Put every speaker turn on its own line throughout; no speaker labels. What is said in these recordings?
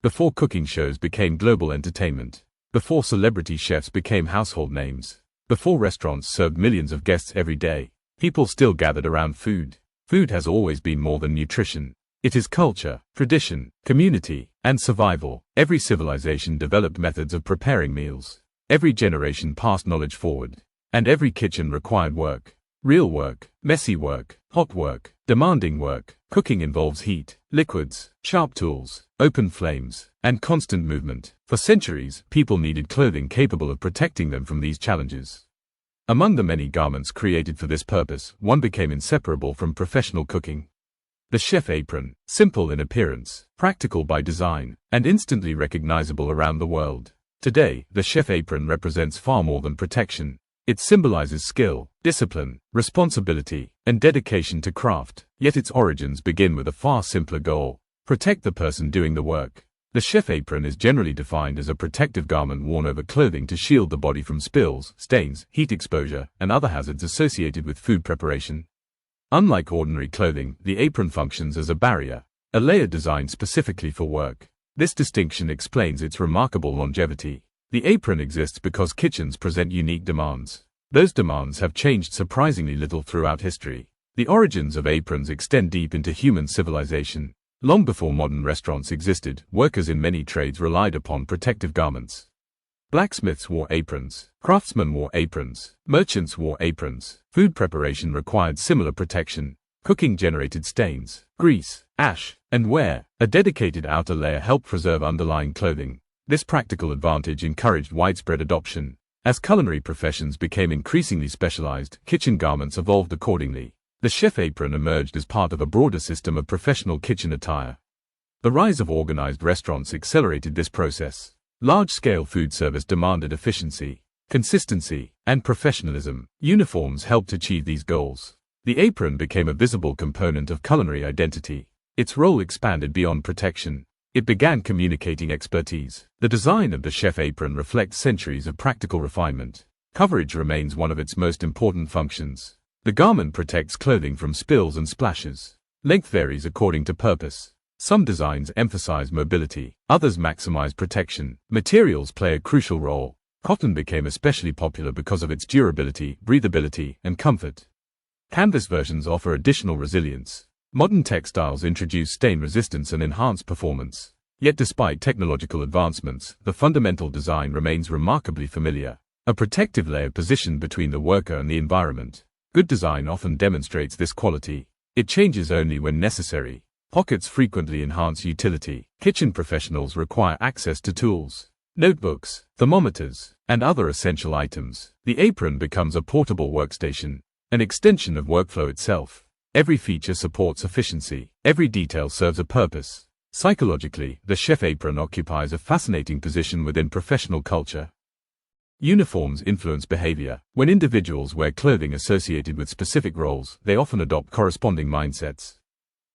before cooking shows became global entertainment, before celebrity chefs became household names, before restaurants served millions of guests every day, people still gathered around food. Food has always been more than nutrition. It is culture, tradition, community, and survival. Every civilization developed methods of preparing meals. Every generation passed knowledge forward. And every kitchen required work. Real work, messy work, hot work, demanding work. Cooking involves heat, liquids, sharp tools, open flames, and constant movement. For centuries, people needed clothing capable of protecting them from these challenges. Among the many garments created for this purpose, one became inseparable from professional cooking. The chef apron, simple in appearance, practical by design, and instantly recognizable around the world. Today, the chef apron represents far more than protection. It symbolizes skill, discipline, responsibility, and dedication to craft. Yet its origins begin with a far simpler goal: protect the person doing the work. The chef apron is generally defined as a protective garment worn over clothing to shield the body from spills, stains, heat exposure, and other hazards associated with food preparation. Unlike ordinary clothing, the apron functions as a barrier, a layer designed specifically for work. This distinction explains its remarkable longevity. The apron exists because kitchens present unique demands. Those demands have changed surprisingly little throughout history. The origins of aprons extend deep into human civilization. Long before modern restaurants existed, workers in many trades relied upon protective garments. Blacksmiths wore aprons, craftsmen wore aprons, merchants wore aprons. Food preparation required similar protection. Cooking generated stains, grease, ash, and wear. A dedicated outer layer helped preserve underlying clothing. This practical advantage encouraged widespread adoption. As culinary professions became increasingly specialized, kitchen garments evolved accordingly. The chef apron emerged as part of a broader system of professional kitchen attire. The rise of organized restaurants accelerated this process. Large-scale food service demanded efficiency, consistency, and professionalism. Uniforms helped achieve these goals. The apron became a visible component of culinary identity. Its role expanded beyond protection. It began communicating expertise. The design of the chef apron reflects centuries of practical refinement. Coverage remains one of its most important functions. The garment protects clothing from spills and splashes. Length varies according to purpose. Some designs emphasize mobility, others maximize protection. Materials play a crucial role. Cotton became especially popular because of its durability, breathability, and comfort. Canvas versions offer additional resilience. Modern textiles introduce stain resistance and enhance performance. Yet despite technological advancements, the fundamental design remains remarkably familiar. A protective layer positioned between the worker and the environment. Good design often demonstrates this quality. It changes only when necessary. Pockets frequently enhance utility. Kitchen professionals require access to tools, notebooks, thermometers, and other essential items. The apron becomes a portable workstation, an extension of workflow itself. Every feature supports efficiency. Every detail serves a purpose. Psychologically, the chef apron occupies a fascinating position within professional culture. Uniforms influence behavior. When individuals wear clothing associated with specific roles, they often adopt corresponding mindsets.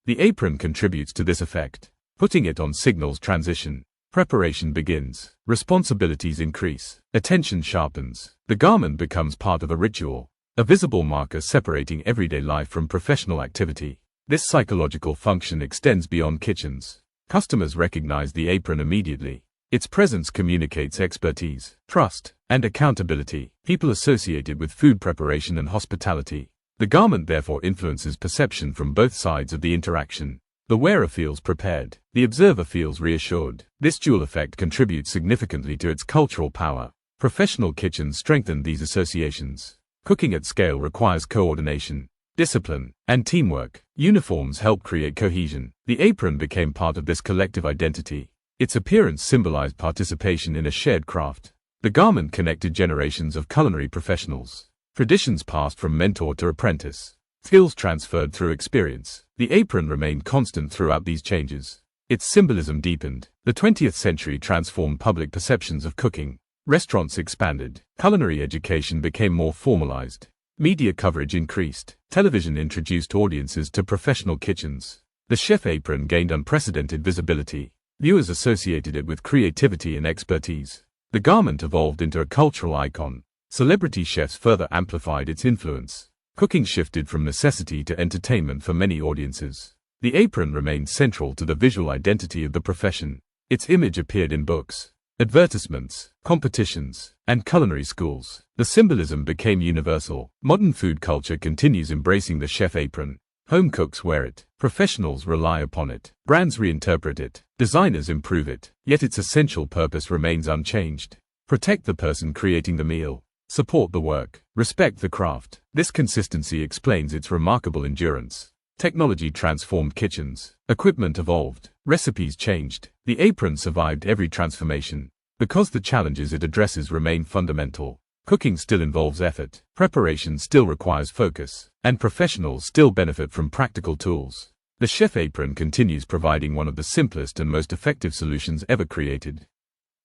The apron contributes to this effect. Putting it on signals transition. Preparation begins. Responsibilities increase. Attention sharpens. The garment becomes part of a ritual, a visible marker separating everyday life from professional activity. This psychological function extends beyond kitchens. Customers recognize the apron immediately. Its presence communicates expertise, trust, and accountability. People associate it with food preparation and hospitality. The garment therefore influences perception from both sides of the interaction. The wearer feels prepared. The observer feels reassured. This dual effect contributes significantly to its cultural power. Professional kitchens strengthen these associations. Cooking at scale requires coordination, discipline, and teamwork. Uniforms help create cohesion. The apron became part of this collective identity. Its appearance symbolized participation in a shared craft. The garment connected generations of culinary professionals. Traditions passed from mentor to apprentice. Skills transferred through experience. The apron remained constant throughout these changes. Its symbolism deepened. The 20th century transformed public perceptions of cooking. Restaurants expanded. Culinary education became more formalized. Media coverage increased. Television introduced audiences to professional kitchens. The chef apron gained unprecedented visibility. Viewers associated it with creativity and expertise. The garment evolved into a cultural icon. Celebrity chefs further amplified its influence. Cooking shifted from necessity to entertainment for many audiences. The apron remained central to the visual identity of the profession. Its image appeared in books, advertisements, competitions, and culinary schools. The symbolism became universal. Modern food culture continues embracing the chef apron. Home cooks wear it. Professionals rely upon it. Brands reinterpret it. Designers improve it. Yet its essential purpose remains unchanged. Protect the person creating the meal. Support the work. Respect the craft. This consistency explains its remarkable endurance. Technology transformed kitchens. Equipment evolved. Recipes changed. The apron survived every transformation. Because the challenges it addresses remain fundamental. Cooking still involves effort. Preparation still requires focus. And professionals still benefit from practical tools. The chef apron continues providing one of the simplest and most effective solutions ever created.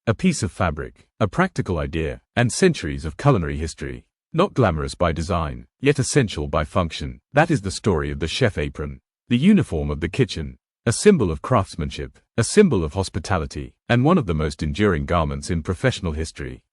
A piece of fabric, a practical idea, and centuries of culinary history. Not glamorous by design, yet essential by function. That is the story of the chef apron. The uniform of the kitchen. A symbol of craftsmanship, a symbol of hospitality, and one of the most enduring garments in professional history.